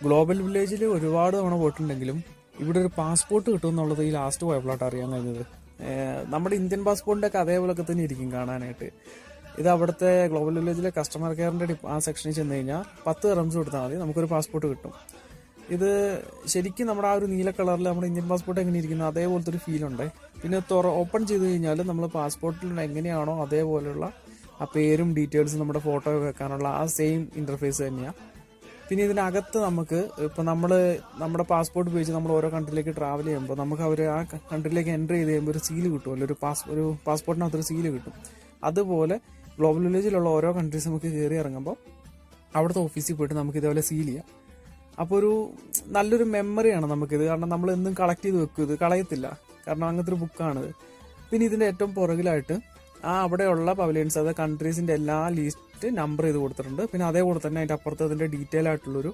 Global വില്ലേജിൽ ഒരുപാട് തവണ പോയിട്ടുണ്ടെങ്കിലും ഇവിടെ ഒരു പാസ്പോർട്ട് കിട്ടും എന്നുള്ളത് ഈ ലാസ്റ്റ് പോയപ്പോഴായിട്ട് അറിയാൻ കഴിഞ്ഞത്. നമ്മുടെ ഇന്ത്യൻ പാസ്പോർട്ടിൻ്റെ ഒക്കെ അതേപോലൊക്കെ തന്നെ ഇരിക്കും കാണാനായിട്ട്. ഇത് അവിടുത്തെ ഗ്ലോബൽ വില്ലേജിലെ കസ്റ്റമർ കെയറിൻ്റെ ആ സെക്ഷനിൽ ചെന്ന് കഴിഞ്ഞാൽ 10 റംസ് കൊടുത്താൽ മതി, നമുക്കൊരു പാസ്പോർട്ട് കിട്ടും. ഇത് ശരിക്കും നമ്മുടെ ആ ഒരു നീല കളറിൽ നമ്മുടെ ഇന്ത്യൻ പാസ്പോർട്ട് എങ്ങനെ ഇരിക്കുന്നു അതേപോലത്തെ ഒരു ഫീൽ ഉണ്ട്. പിന്നെ ഓപ്പൺ ചെയ്ത് കഴിഞ്ഞാൽ നമ്മൾ പാസ്പോർട്ടിൽ എങ്ങനെയാണോ അതേപോലെയുള്ള ആ പേരും ഡീറ്റെയിൽസും നമ്മുടെ ഫോട്ടോ വെക്കാനുള്ള ആ സെയിം ഇന്റർഫേസ് തന്നെയാണ്. പിന്നെ ഇതിനകത്ത് നമുക്ക് ഇപ്പം നമ്മുടെ പാസ്പോർട്ട് ഉപയോഗിച്ച് നമ്മൾ ഓരോ കൺട്രിയിലേക്ക് ട്രാവൽ ചെയ്യുമ്പോൾ നമുക്ക് അവർ ആ കൺട്രിയിലേക്ക് എൻ്റർ ചെയ്ത് കഴിയുമ്പോൾ ഒരു സീല് കിട്ടുമല്ലോ, ഒരു പാസ്പോർട്ടിനകത്തൊരു സീല് കിട്ടും. അതുപോലെ ഗ്ലോബൽ വില്ലേജിലുള്ള ഓരോ കൺട്രീസ് നമുക്ക് കയറി ഇറങ്ങുമ്പോൾ അവിടുത്തെ ഓഫീസിൽ പോയിട്ട് നമുക്ക് ഇതേപോലെ സീൽ ചെയ്യാം. അപ്പോൾ ഒരു നല്ലൊരു മെമ്മറിയാണ് നമുക്കിത്. കാരണം നമ്മൾ എന്നും കളക്ട് ചെയ്ത് വെക്കും, ഇത് കളയത്തില്ല. കാരണം അങ്ങനത്തെ ഒരു ബുക്കാണിത്. പിന്നെ ഇതിൻ്റെ ഏറ്റവും പുറകിലായിട്ട് അവിടെയുള്ള പവലിയൻസ്, അതായത് കൺട്രീസിൻ്റെ എല്ലാ ലിസ്റ്റ് നമ്പർ ചെയ്ത് കൊടുത്തിട്ടുണ്ട്. പിന്നെ അതേപോലെ തന്നെ അതിൻ്റെ അപ്പുറത്ത് അതിൻ്റെ ഡീറ്റെയിൽ ആയിട്ടുള്ളൊരു